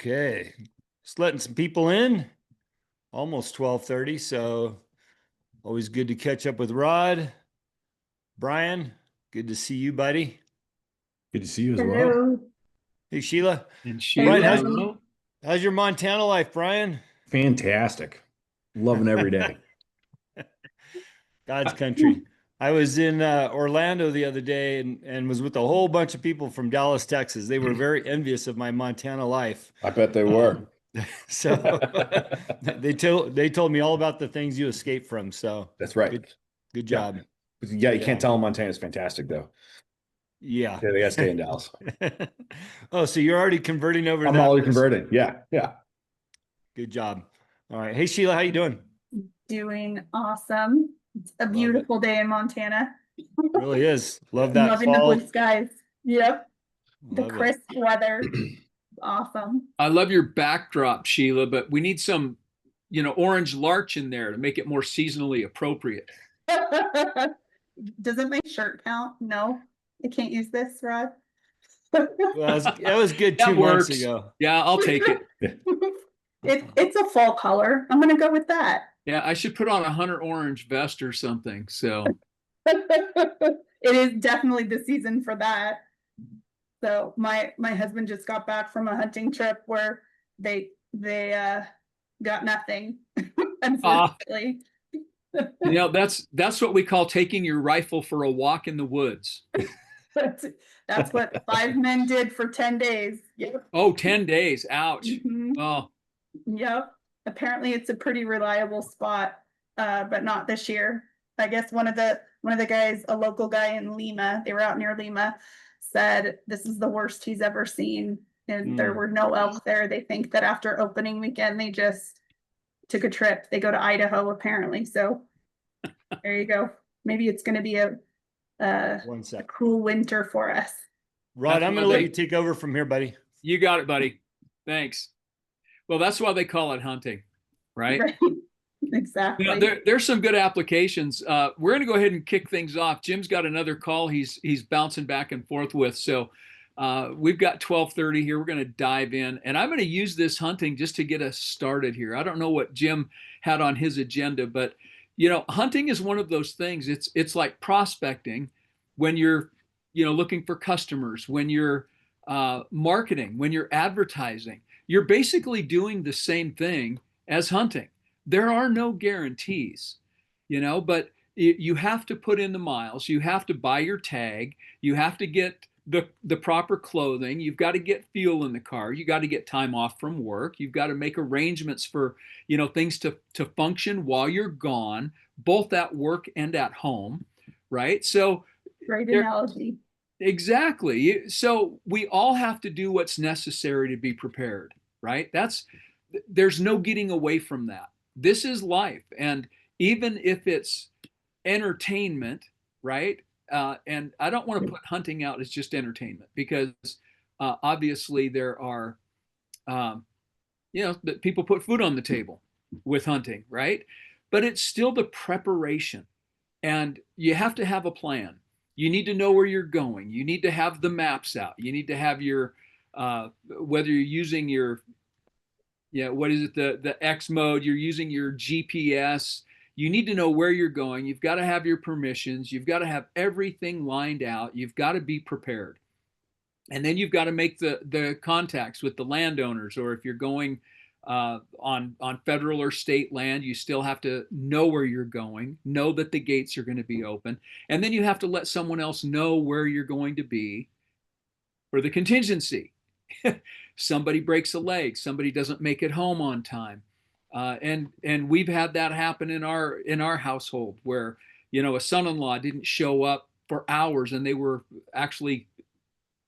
Okay, just letting some people in. Almost 12:30, so always good to catch up with Rod. Brian, good to see you, buddy. Good to see you as well. Hello. Hey, Sheila. And Hey, Brian, Sheila, how's Brian. hello. how's your Montana life, Brian? Fantastic. Loving every day. God's country. I was in Orlando the other day and was with a whole bunch of people from Dallas, Texas. They were very envious of my Montana life. I bet they Um, were. so they told me all about the things you escaped from. So That's right. good Yeah. job. Yeah, you Yeah. can't tell them Montana's fantastic though. Yeah. Yeah, they gotta stay in Dallas. Oh, so you're already converting over to I'm that already person. converting. Yeah, yeah. Good job. All right. Hey, Sheila, how you doing? Doing awesome. It's a Love it. beautiful day in Montana. Really is. Love I'm that loving the fall. blue skies. Yep. The Love it. crisp weather. Awesome. I love your backdrop, Sheila, but we need some, orange larch in there to make it more seasonally appropriate. Doesn't my shirt count? No, I can't use this, Rod. Well, that was good That 2 months works. ago. Yeah, I'll take it. It's a fall color. I'm gonna go with that. Yeah, I should put on a hunter orange vest or something. So It is definitely the season for that. So my husband just got back from a hunting trip where they got nothing, unfortunately. that's what we call taking your rifle for a walk in the woods. That's what 5 men did for 10 days. Yep. Oh, 10 days. Ouch. Mhm. Oh, Yep. Apparently it's a pretty reliable spot, but not this year. I guess one of the guys, a local guy in Lima, they were out near Lima, said this is the worst he's ever seen. And there were no elk there. They think that after opening weekend, they just took a trip. They go to Idaho, apparently. So there you go. Maybe it's gonna be a 1 sec. cool winter for us. Rod, That's I'm going to why let they- you take over from here, buddy. you got it, buddy. Thanks. Well, that's why they call it hunting, right? Right. Exactly. There's some good applications. We're going to go ahead and kick things off. Jim's got another call he's bouncing back and forth with. So we've got 12:30 here. We're going to dive in, and I'm going to use this hunting just to get us started here. I don't know what Jim had on his agenda, but hunting is one of those things. It's like prospecting when you're looking for customers, when you're marketing, when you're advertising. You're basically doing the same thing as hunting. There are no guarantees, but you have to put in the miles. You have to buy your tag. You have to get the proper clothing. You've got to get fuel in the car. You got to get time off from work. You've got to make arrangements for, things to function while you're gone, both at work and at home, right? So Great analogy. exactly. So we all have to do what's necessary to be prepared, right? There's no getting away from that. This is life. And even if it's entertainment, right? And I don't want to put hunting out as just entertainment because obviously there are, that people put food on the table with hunting, right? But it's still the preparation. And you have to have a plan. You need to know where you're going. You need to have the maps out. You need to have your, whether you're using your, what is it, the X mode, you're using your GPS. You need to know where you're going. You've got to have your permissions. You've got to have everything lined out. You've got to be prepared. And then you've got to make the contacts with the landowners, or if you're going on federal or state land, you still have to know where you're going, know that the gates are going to be open. And then you have to let someone else know where you're going to be for the contingency. Somebody breaks a leg, somebody doesn't make it home on time. And we've had that happen in our household where, a son-in-law didn't show up for hours and they were actually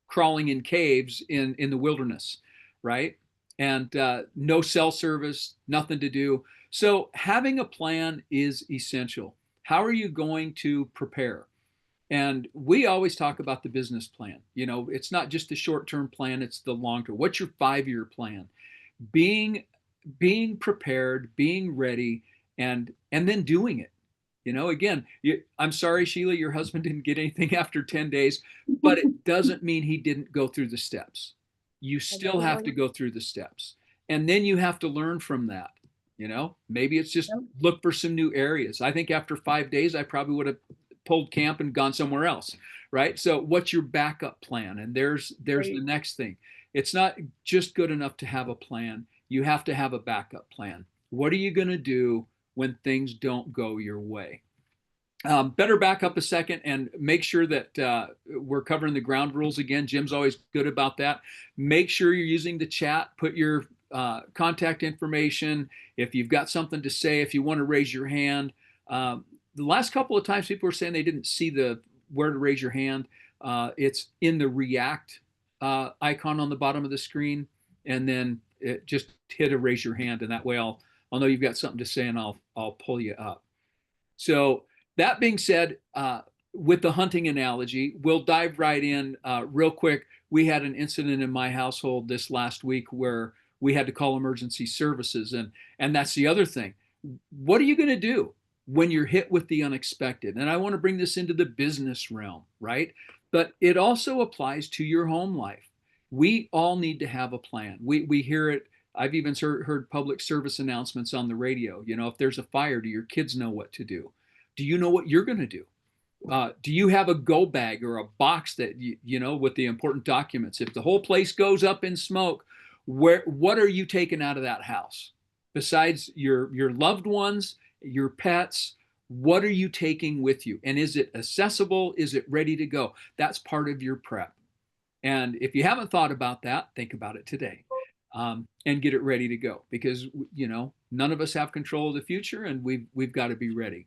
crawling in caves in the wilderness, right? And no cell service, nothing to do. So having a plan is essential. How are you going to prepare? And we always talk about the business plan. It's not just the short-term plan, it's the long-term. What's your 5-year plan? Being prepared, being ready, and then doing it. Again, I'm sorry, Sheila, your husband didn't get anything after 10 days, but it doesn't mean he didn't go through the steps. you still have to go through the steps. And then you have to learn from that. Maybe it's just look for some new areas. I think after 5 days, I probably would have pulled camp and gone somewhere else. Right. So what's your backup plan? And there's the next thing. It's not just good enough to have a plan. You have to have a backup plan. What are you going to do when things don't go your way? Better back up a second and make sure that we're covering the ground rules again. Jim's always good about that. Make sure you're using the chat. Put your contact information. If you've got something to say, if you want to raise your hand. The last couple of times people were saying they didn't see where to raise your hand. It's in the react icon on the bottom of the screen, and then just hit a raise your hand, and that way I'll know you've got something to say, and I'll pull you up. So that being said, with the hunting analogy, we'll dive right in real quick. We had an incident in my household this last week where we had to call emergency services, and that's the other thing. What are you going to do when you're hit with the unexpected? And I want to bring this into the business realm, right? But it also applies to your home life. We all need to have a plan. We hear it. I've even heard public service announcements on the radio. If there's a fire, do your kids know what to do? Do you know what you're going to do? Do you have a go bag or a box that with the important documents? If the whole place goes up in smoke, what are you taking out of that house? Besides your loved ones, your pets, what are you taking with you? And is it accessible? Is it ready to go? That's part of your prep. And if you haven't thought about that, think about it today, and get it ready to go, because none of us have control of the future, and we've got to be ready.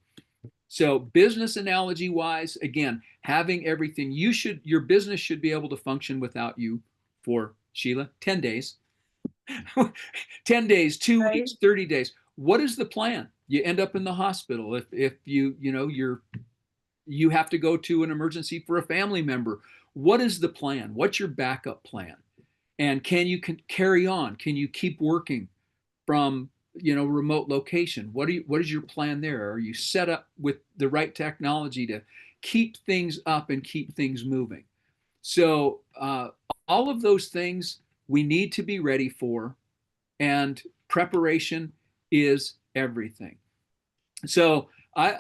So business analogy wise, again, having everything, your business should be able to function without you for, Sheila, 10 days, 10 days, 2 weeks, 30 days. What is the plan? You end up in the hospital. If you have to go to an emergency for a family member. What is the plan? What's your backup plan? And can you carry on? Can you keep working from remote location? What is your plan there? Are you set up with the right technology to keep things up and keep things moving? So all of those things we need to be ready for, and preparation is everything. So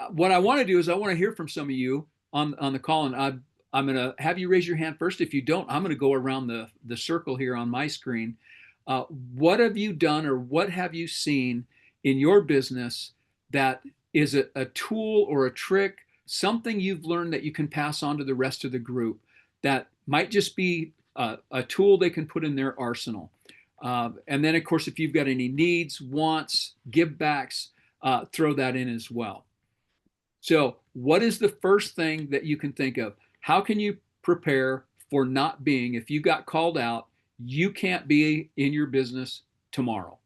what I want to do is I want to hear from some of you on the call, and I'm going to have you raise your hand first. If you don't, I'm going to go around the circle here on my screen. What have you done, or what have you seen in your business that is a tool or a trick, something you've learned that you can pass on to the rest of the group that might just be a tool they can put in their arsenal? And then, of course, if you've got any needs, wants, give backs, throw that in as well. So what is the first thing that you can think of? How can you prepare for not being, if you got called out, you can't be in your business tomorrow?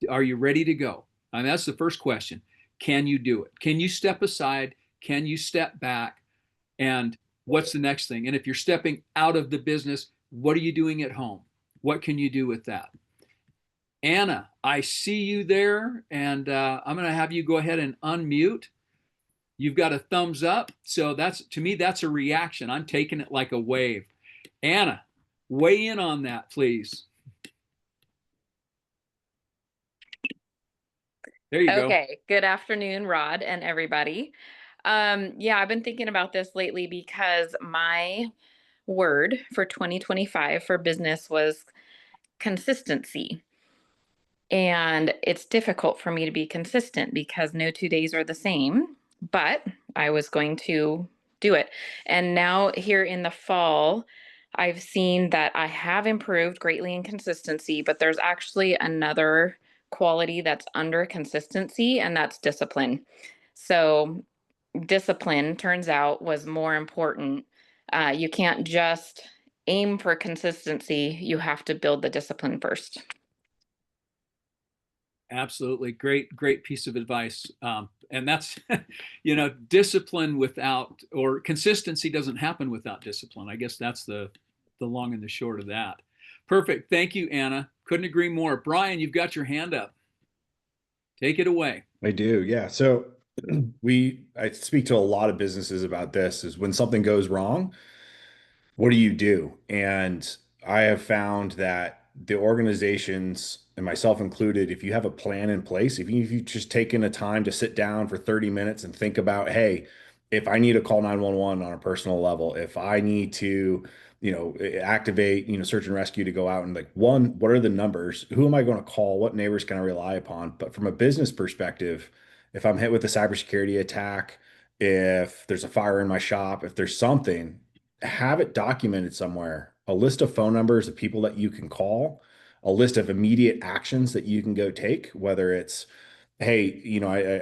Are you ready to go? I mean, that's the first question. Can you do it? Can you step aside? Can you step back? And what's the next thing? And if you're stepping out of the business, what are you doing at home? What can you do with that? Anna, I see you there, and I'm going to have you go ahead and unmute. You've got a thumbs up. So to me, that's a reaction. I'm taking it like a wave. Anna, weigh in on that, please. There you go. Okay. Good afternoon, Rod and everybody. Yeah, I've been thinking about this lately because my word for 2025 for business was consistency. And it's difficult for me to be consistent because no 2 days are the same, but I was going to do it. And now here in the fall, I've seen that I have improved greatly in consistency, but there's actually another quality that's under consistency, and that's discipline. So discipline, turns out, was more important. You can't just aim for consistency. You have to build the discipline first. Absolutely. Great piece of advice. And that's, discipline without, or consistency doesn't happen without discipline. I guess that's the long and the short of that. Perfect. Thank you, Anna. Couldn't agree more. Brian, you've got your hand up. Take it away. I do. Yeah. So I speak to a lot of businesses about this, is when something goes wrong, what do you do? And I have found that the organizations, and myself included, if you have a plan in place, if you've just taken the time to sit down for 30 minutes and think about, hey, if I need to call 911 on a personal level, if I need to, activate, search and rescue to go out and like, one, what are the numbers? Who am I going to call? What neighbors can I rely upon? But from a business perspective, if I'm hit with a cybersecurity attack, if there's a fire in my shop, if there's something, have it documented somewhere, a list of phone numbers of people that you can call, a list of immediate actions that you can go take, whether it's, hey,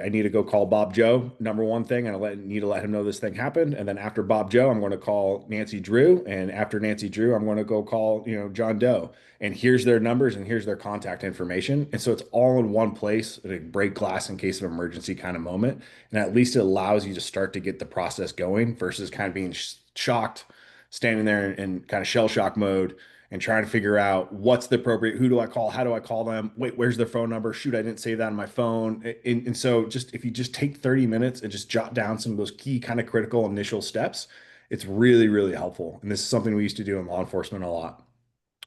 I need to go call Bob Joe, number one thing, and need to let him know this thing happened. And then after Bob Joe, I'm going to call Nancy Drew. And after Nancy Drew, I'm going to go call, John Doe. And here's their numbers and here's their contact information. And so it's all in one place, a break glass in case of emergency kind of moment. And at least it allows you to start to get the process going versus kind of being shocked, standing there in kind of shell shock mode and trying to figure out what's the appropriate, who do I call? How do I call them? Wait, where's their phone number? Shoot, I didn't save that on my phone. And so just if you just take 30 minutes and just jot down some of those key kind of critical initial steps, it's really, really helpful. And this is something we used to do in law enforcement a lot,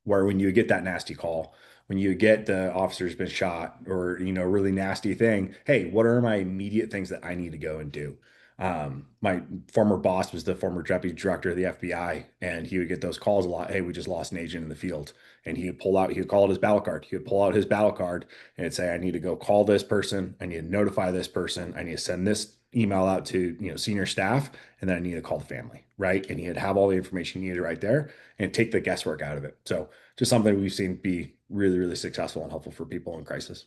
where when you get that nasty call, when you get the officer's been shot or, really nasty thing, hey, what are my immediate things that I need to go and do? My former boss was the former deputy director of the FBI, and he would get those calls a lot. Hey, we just lost an agent in the field. And he would call out his battle card. He would pull out his battle card and it'd say, I need to go call this person. I need to notify this person. I need to send this email out to, senior staff. And then I need to call the family. Right. And he'd have all the information he needed right there and take the guesswork out of it. So just something we've seen be really, really successful and helpful for people in crisis.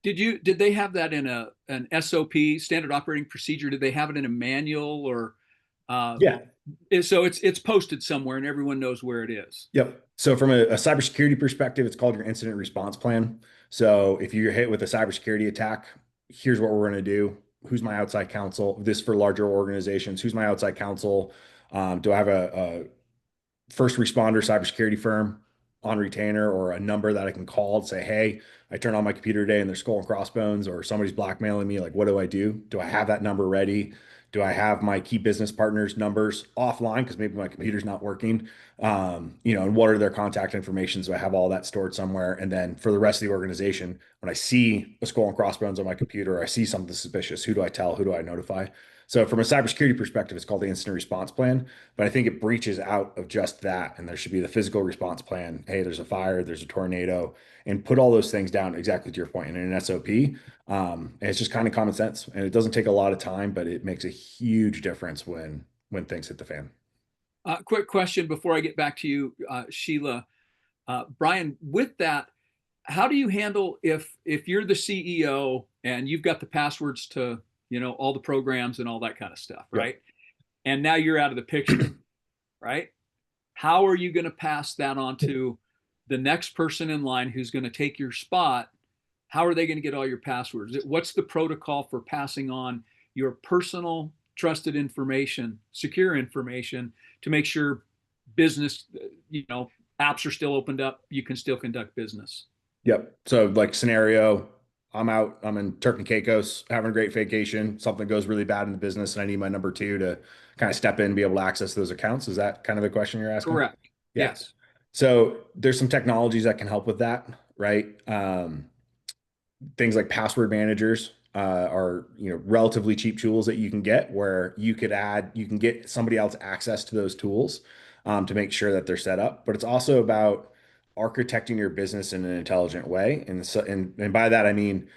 Did they have that in an SOP, standard operating procedure? Did they have it in a manual or Yeah. so it's posted somewhere and everyone knows where it is? Yep. So from a cybersecurity perspective, it's called your incident response plan. So if you're hit with a cybersecurity attack, here's what we're going to do. Who's my outside counsel? This for larger organizations. Who's my outside counsel? Do I have a first responder cybersecurity firm on retainer or a number that I can call and say, hey, I turn on my computer today and there's skull and crossbones or somebody's blackmailing me. Like, what do I do? Do I have that number ready? Do I have my key business partners' numbers offline because maybe my computer's not working? And what are their contact information? So I have all that stored somewhere. And then for the rest of the organization, when I see a skull and crossbones on my computer, or I see something suspicious, who do I tell? Who do I notify? So from a cybersecurity perspective, it's called the incident response plan, but I think it breaches out of just that. And there should be the physical response plan. Hey, there's a fire, there's a tornado, and put all those things down exactly to your point in an SOP. And it's just kind of common sense, and it doesn't take a lot of time, but it makes a huge difference when things hit the fan. Quick question before I get back to you, Sheila. Brian, with that, how do you handle if you're the CEO and you've got the passwords to all the programs and all that kind of stuff, right? Yeah. And now you're out of the picture, right? How are you going to pass that on to the next person in line who's going to take your spot? How are they going to get all your passwords? What's the protocol for passing on your personal trusted information, secure information, to make sure business, apps are still opened up, you can still conduct business? Yep. So like scenario, I'm in Turk and Caicos having a great vacation. Something goes really bad in the business and I need my number two to kind of step in and be able to access those accounts. Is that kind of the question you're asking? Correct. Yeah. Yes. So there's some technologies that can help with that, right? Things like password managers are relatively cheap tools that you can get where you can get somebody else access to those tools to make sure that they're set up. But it's also about architecting your business in an intelligent way. And by that I mean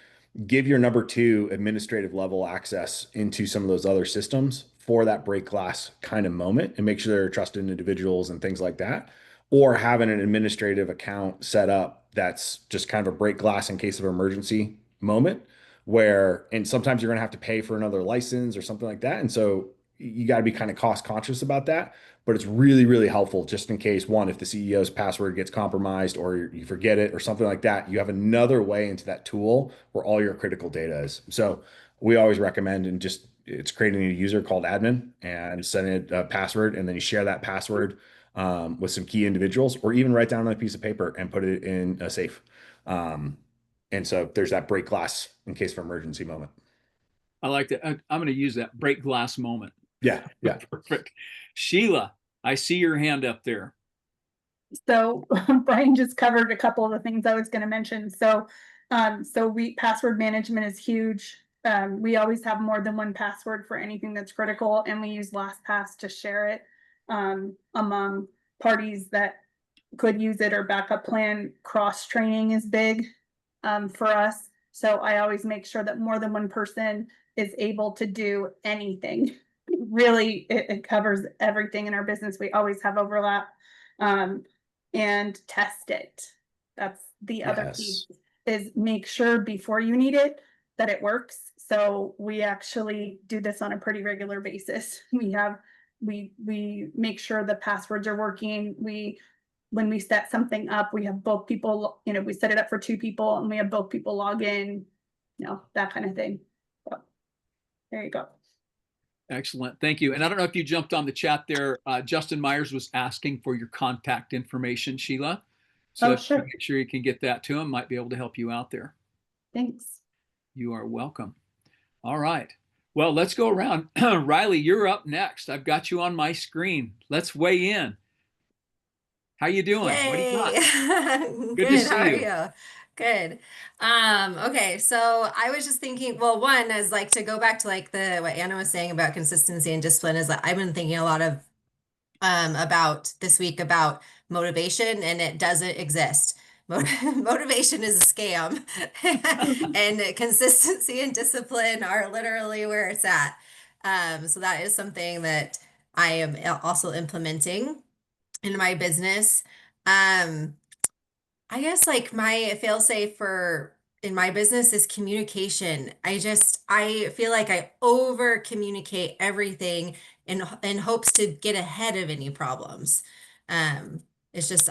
give your number two administrative level access into some of those other systems for that break glass kind of moment and make sure they're trusted individuals and things like that. Or having an administrative account set up that's just kind of a break glass in case of emergency moment and sometimes you're going to have to pay for another license or something like that. And so you got to be kind of cost conscious about that, but it's really, really helpful just in case one, if the CEO's password gets compromised or you forget it or something like that, you have another way into that tool where all your critical data is. So we always recommend it's creating a user called admin and setting it a password. And then you share that password with some key individuals, or even write down on a piece of paper and put it in a safe. And so there's that break glass in case of emergency moment. I like that. I'm going to use that break glass moment. Yeah. Yeah. Perfect. Sheila, I see your hand up there. So Brian just covered a couple of the things I was going to mention. So password management is huge. We always have more than one password for anything that's critical, and we use LastPass to share it among parties that could use it, or backup plan. Cross training is big for us. So I always make sure that more than one person is able to do anything. Really, it covers everything in our business. We always have overlap. And test it. That's the other piece, is make sure before you need it that it works. So we actually do this on a pretty regular basis. We make sure the passwords are working. When we set something up, we have both people, we set it up for 2 people and we have both people log in, that kind of thing. So, there you go. Excellent. Thank you. And I don't know if you jumped on the chat there. Justin Myers was asking for your contact information, Sheila. So Sure. make sure you can get that to him. Might be able to help you out there. Thanks. You are welcome. All right. Well, let's go around. Riley, you're up next. I've got you on my screen. Let's weigh in. How you doing? Yay. What do you got? Good to Good. see How are you. you? Good. Okay, so I was just thinking, well, one is like to go back to like what Anna was saying about consistency and discipline, is that I've been thinking a lot of about this week about motivation, and it doesn't exist. Motivation is a scam, and consistency and discipline are literally where it's at. So that is something that I am also implementing in my business. Um, I guess like my fail safe for in my business is communication. I feel like I over communicate everything in hopes to get ahead of any problems. Um, it's just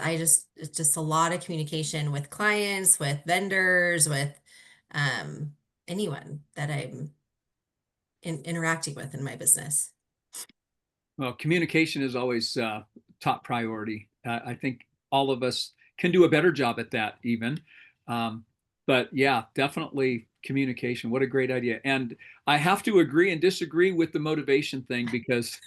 a lot of communication with clients, with vendors, with um anyone that I'm interacting with in my business. Well, communication is always top priority. I think all of us can do a better job at that, even. But yeah, definitely communication. What a great idea. And I have to agree and disagree with the motivation thing, because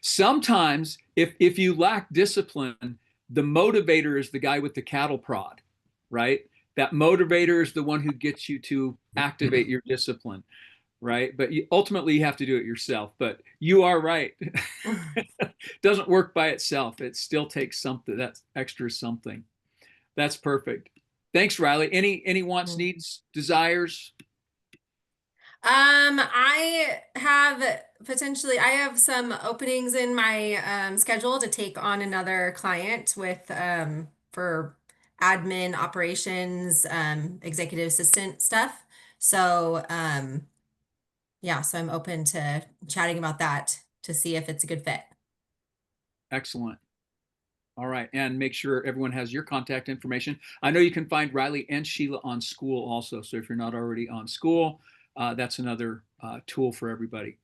sometimes if you lack discipline, the motivator is the guy with the cattle prod, right? That motivator is the one who gets you to activate your discipline, right? But ultimately you have to do it yourself. But you are right. Doesn't work by itself. It still takes something, that's extra something. That's perfect. Thanks, Riley. Any wants, needs, desires? I have some openings in my schedule to take on another client with for admin operations, executive assistant stuff. So yeah, so I'm open to chatting about that to see if it's a good fit. Excellent. All right. And make sure everyone has your contact information. I know you can find Riley and Sheila on School also. So if you're not already on School, that's another tool for everybody.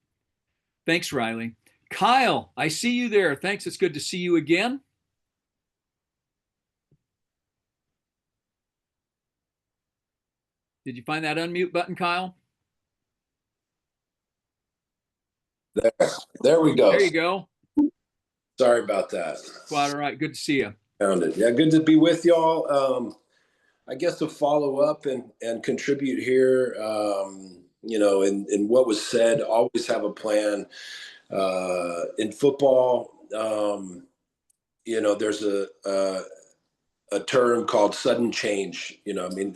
Thanks, Riley. Kyle, I see you there. Thanks. It's good to see you again. Did you find that unmute button, Kyle? There we go. There you go. Sorry about that. Quite all right. Good to see you. Found it. Yeah, good to be with y'all. I guess to follow up and contribute here, in what was said, always have a plan. In football, there's a term called sudden change.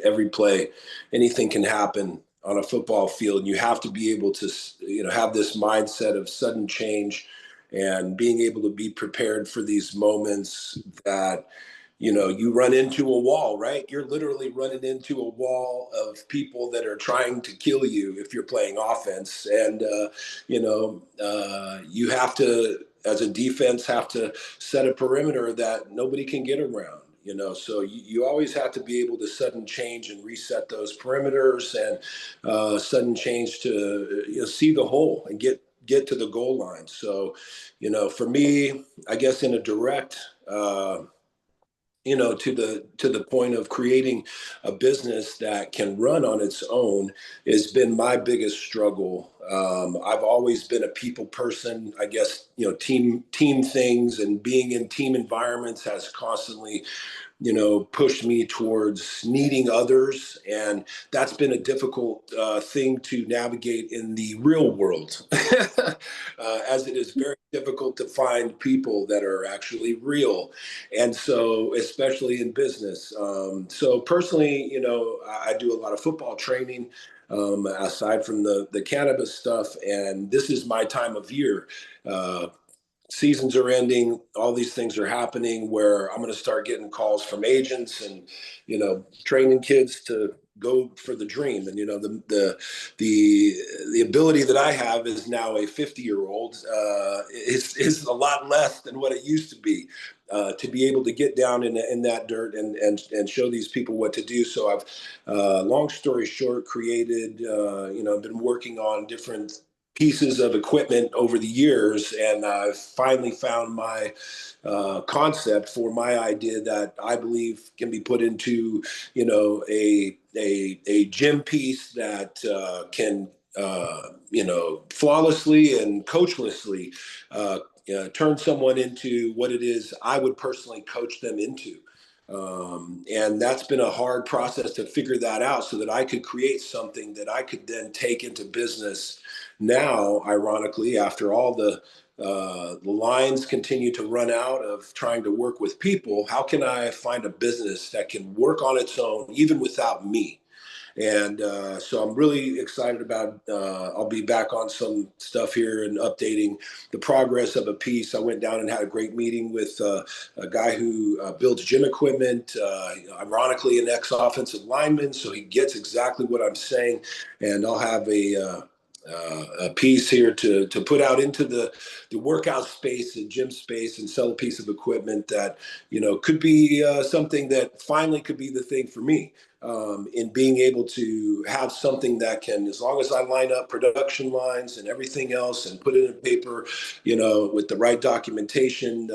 Every play, anything can happen on a football field, and you have to be able to, have this mindset of sudden change and being able to be prepared for these moments that, you run into a wall, right? You're literally running into a wall of people that are trying to kill you if you're playing offense. And, you have to, as a defense, have to set a perimeter that nobody can get around. So you always have to be able to sudden change and reset those perimeters, and sudden change to see the hole and get to the goal line. So, for me, I guess in a direct, to the point of creating a business that can run on its own has been my biggest struggle. I've always been a people person. I guess, team things and being in team environments has constantly pushed me towards needing others. And that's been a difficult thing to navigate in the real world, as it is very difficult to find people that are actually real. And so, especially in business. So personally, I do a lot of football training. Aside from the cannabis stuff, and this is my time of year. Seasons are ending, all these things are happening where I'm going to start getting calls from agents and training kids to go for the dream. And the ability that I have is now a 50-year-old is a lot less than what it used to be. To be able to get down in that dirt and show these people what to do. So I've, long story short, created, I've been working on different pieces of equipment over the years, and I've finally found my concept for my idea that I believe can be put into, a gym piece that can, flawlessly and coachlessly turn someone into what it is I would personally coach them into. And that's been a hard process to figure that out so that I could create something that I could then take into business. Now, ironically, after all the lines continue to run out of trying to work with people, how can I find a business that can work on its own, even without me? And so I'm really excited about, I'll be back on some stuff here and updating the progress of a piece. I went down and had a great meeting with a guy who builds gym equipment, ironically an ex-offensive lineman, so he gets exactly what I'm saying. And I'll have a piece here to put out into the workout space, the gym space, and sell a piece of equipment that, could be something that finally could be the thing for me. In being able to have something that can, as long as I line up production lines and everything else and put it in paper, with the right documentation,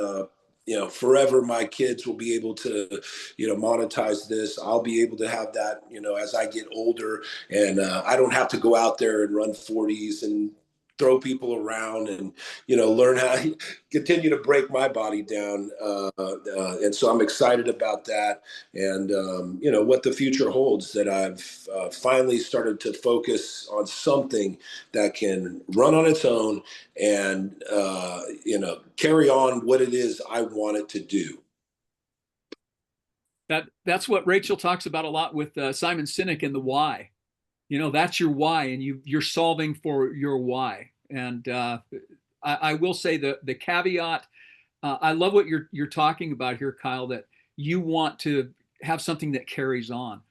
forever my kids will be able to, monetize this. I'll be able to have that, as I get older, and I don't have to go out there and run 40s and throw people around and, learn how to continue to break my body down. And so I'm excited about that. And, what the future holds, that I've finally started to focus on something that can run on its own and, carry on what it is I want it to do. That's what Rachel talks about a lot with Simon Sinek in the why. That's your why, and you're solving for your why. And I will say the caveat, I love what you're talking about here, Kyle, that you want to have something that carries on.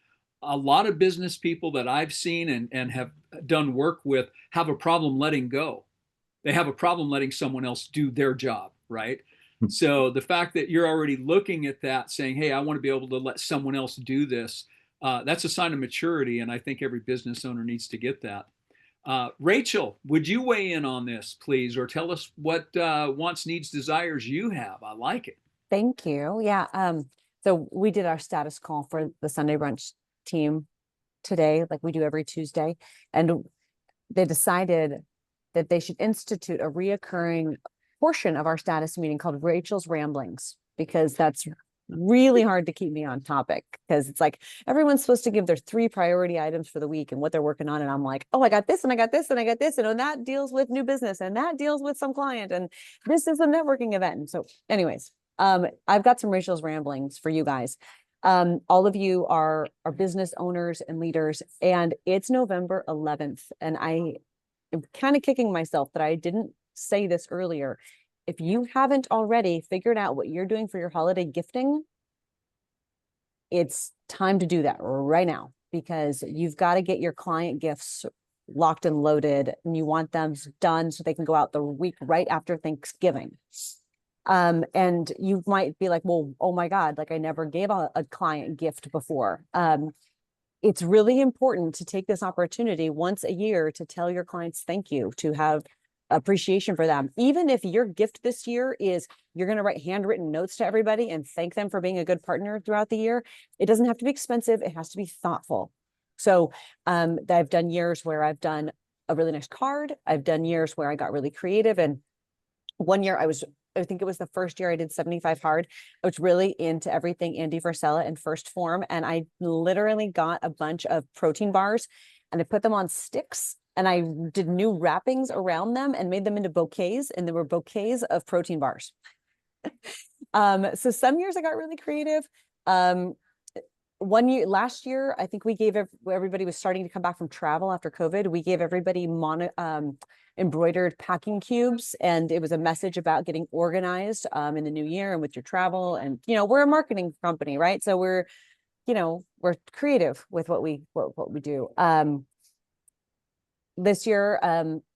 A lot of business people that I've seen and have done work with have a problem letting go. They have a problem letting someone else do their job, right? So the fact that you're already looking at that, saying, hey, I want to be able to let someone else do this, that's a sign of maturity. And I think every business owner needs to get that. Rachel, would you weigh in on this, please, or tell us what wants, needs, desires you have? I like it. Thank you. Yeah. So we did our status call for the Sunday brunch team today, like we do every Tuesday. And they decided that they should institute a reoccurring portion of our status meeting called Rachel's Ramblings, because that's really hard to keep me on topic, because it's like everyone's supposed to give their 3 priority items for the week and what they're working on. And I'm like, oh, I got this and I got this and I got this. And that deals with new business and that deals with some client. And this is a networking event. And so anyways, I've got some Rachel's Ramblings for you guys. All of you are business owners and leaders, and it's November 11th. And I am kind of kicking myself that I didn't say this earlier. If you haven't already figured out what you're doing for your holiday gifting, it's time to do that right now, because you've got to get your client gifts locked and loaded, and you want them done so they can go out the week right after Thanksgiving. And you might be like, well, oh my God, like I never gave a client gift before. It's really important to take this opportunity once a year to tell your clients thank you, to have appreciation for them. Even if your gift this year is you're going to write handwritten notes to everybody and thank them for being a good partner throughout the year, it doesn't have to be expensive. It has to be thoughtful. So I've done years where I've done a really nice card. I've done years where I got really creative. And one year I think it was the first year I did 75 hard. I was really into everything Andy Frisella in First Form. And I literally got a bunch of protein bars and I put them on sticks and I did new wrappings around them and made them into bouquets. And there were bouquets of protein bars. So some years I got really creative. Last year, I think we gave everybody was starting to come back from travel after COVID. We gave everybody embroidered packing cubes, and it was a message about getting organized in the new year and with your travel. And we're a marketing company, right? So we're creative with what we do. This year,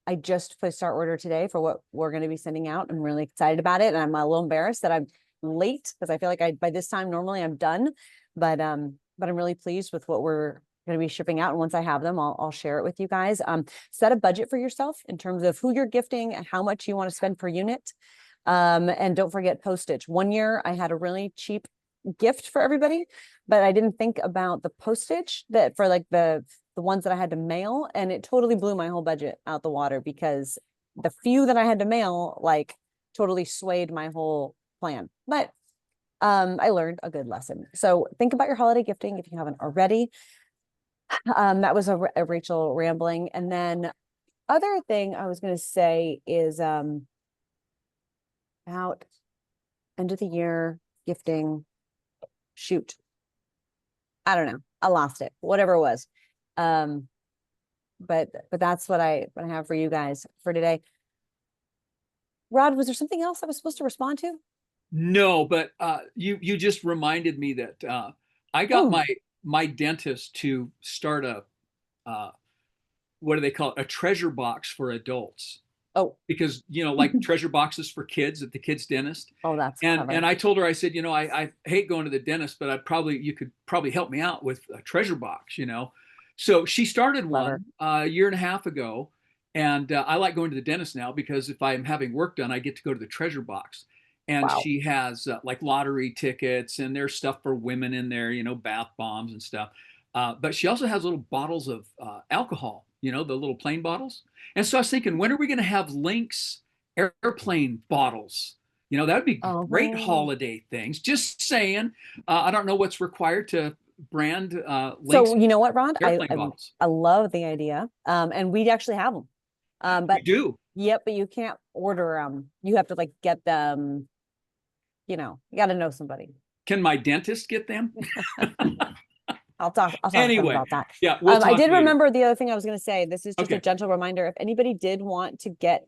I just placed our order today for what we're going to be sending out. I'm really excited about it, and I'm a little embarrassed that I'm late because I feel like by this time normally I'm done. But I'm really pleased with what we're going to be shipping out. And once I have them, I'll share it with you guys. Set a budget for yourself in terms of who you're gifting and how much you want to spend per unit. And don't forget postage. One year I had a really cheap gift for everybody, but I didn't think about the postage that for like the ones that I had to mail, and it totally blew my whole budget out the water because the few that I had to mail like totally swayed my whole plan. But I learned a good lesson. So think about your holiday gifting if you haven't already. That was a Rachel rambling. And then other thing I was going to say is about end of the year gifting. Shoot. I don't know. I lost it. Whatever it was. But that's what I have for you guys for today. Rod, was there something else I was supposed to respond to? No, but you just reminded me that I got my dentist to start a what do they call it? A treasure box for adults. Oh, because like treasure boxes for kids at the kids dentist. Oh, that's and clever. I told her, I said, I hate going to the dentist, but you could probably help me out with a treasure box. So she started one a year and a half ago, and I like going to the dentist now because if I'm having work done, I get to go to the treasure box. And she has like lottery tickets, and there's stuff for women in there, bath bombs and stuff. But she also has little bottles of alcohol, the little plain bottles. And so I was thinking, when are we going to have Lynx airplane bottles? That would be great holiday things. Just saying. I don't know what's required to brand Lynx. So you know what, Ron? Bottles. I love the idea. And we actually have them. But we do. Yep, but you can't order them. You have to like get them. You got to know somebody. Can my dentist get them? I'll talk anyway, about that. Yeah, I did remember the other thing I was going to say. This is just Okay. a gentle reminder. If anybody did want to get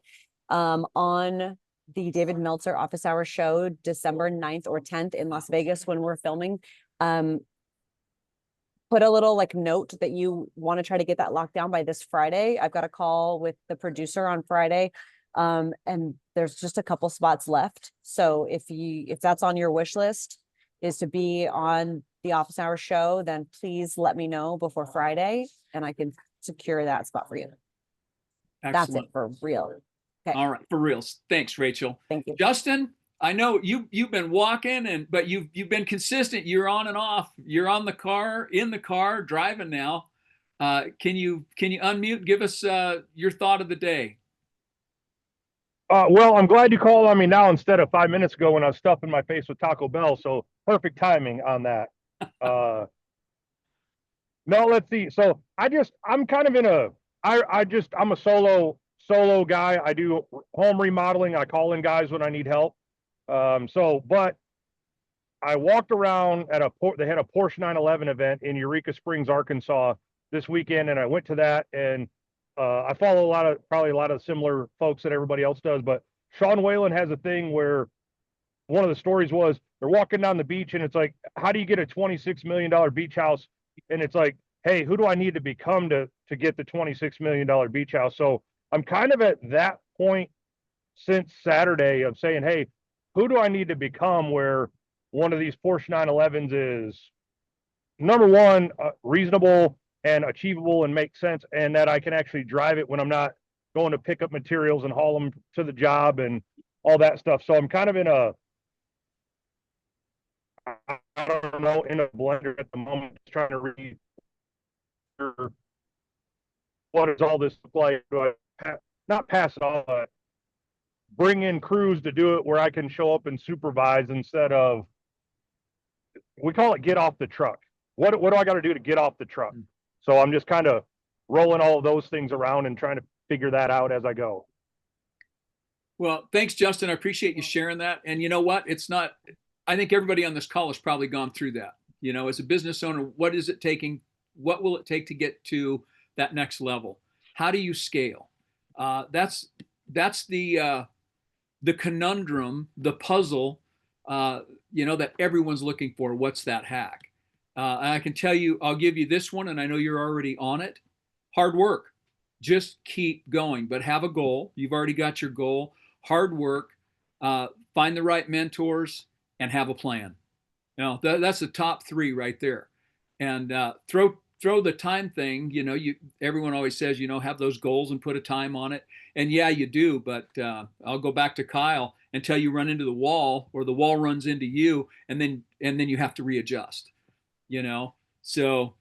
on the David Meltzer office hour show, December 9th or 10th in Las Vegas when we're filming, put a little like note that you want to try to get that locked down by this Friday. I've got a call with the producer on Friday. And there's just a couple spots left. So if that's on your wish list is to be on the office hour show, then please let me know before Friday and I can secure that spot for you. Excellent. That's it for real. Okay. All right, for real. Thanks, Rachel. Thank you. Justin, I know you've been walking but you've been consistent. You're on and off. You're in the car, driving now. Can you unmute? Give us your thought of the day. Well, I'm glad you called on me now instead of 5 minutes ago when I was stuffing my face with Taco Bell. So perfect timing on that. No, let's see. So I'm kind of I'm a solo guy. I do home remodeling. I call in guys when I need help. But I walked around they had a Porsche 911 event in Eureka Springs, Arkansas this weekend. And I went to that and I follow probably a lot of similar folks that everybody else does, but Sean Whalen has a thing where one of the stories was they're walking down the beach and it's like, how do you get a $26 million beach house? And it's like, hey, who do I need to become to get the $26 million beach house? So I'm kind of at that point since Saturday of saying, hey, who do I need to become where one of these Porsche 911s is number one, reasonable and achievable and make sense, and that I can actually drive it when I'm not going to pick up materials and haul them to the job and all that stuff. So I'm kind of in a, I don't know, in a blender at the moment, just trying to read what does all this look like? Do I not pass it on, but bring in crews to do it where I can show up and supervise instead of, we call it get off the truck. What do I got to do to get off the truck? So I'm just kind of rolling all of those things around and trying to figure that out as I go. Well, thanks, Justin. I appreciate you sharing that. And you know what? It's not, I think everybody on this call has probably gone through that. You know, as a business owner, what is it taking? What will it take to get to that next level? How do you scale? That's the conundrum, the puzzle, that everyone's looking for. What's that hack? And I can tell you, I'll give you this one, and I know you're already on it. Hard work. Just keep going, but have a goal. You've already got your goal. Hard work, find the right mentors, and have a plan. That's the top three right there. And throw the time thing. Everyone always says, have those goals and put a time on it. And yeah, you do. But I'll go back to Kyle until you run into the wall, or the wall runs into you, and then you have to readjust. So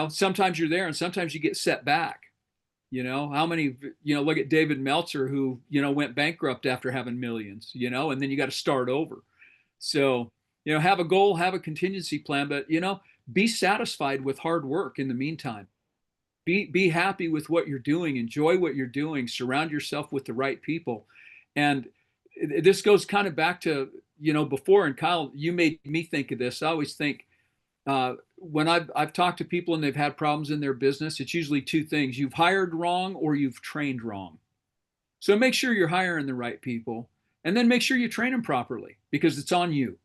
sometimes you're there, and sometimes you get set back. How many, look at David Meltzer, who, went bankrupt after having millions, and then you got to start over. So, have a goal, have a contingency plan, but, be satisfied with hard work in the meantime. Be happy with what you're doing, enjoy what you're doing, surround yourself with the right people. And this goes kind of back to, before, and Kyle, you made me think of this. I always think, when I've talked to people and they've had problems in their business, it's usually two things: you've hired wrong, or you've trained wrong. So make sure you're hiring the right people, and then make sure you train them properly, because it's on you.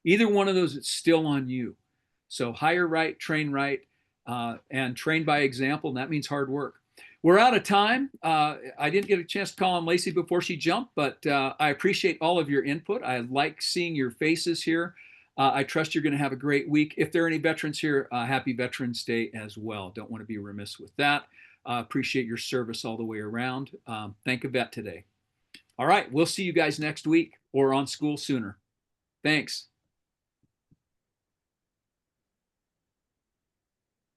Either one of those, it's still on you. So hire right, and train by example. And that means hard work. We're out of time. I didn't get a chance to call on Lacey before she jumped, but I appreciate all of your input. I like seeing your faces here. I trust you're going to have a great week. If there are any veterans here, happy Veterans Day as well. Don't want to be remiss with that. Appreciate your service all the way around. Thank a vet today. All right, we'll see you guys next week, or on school sooner. Thanks.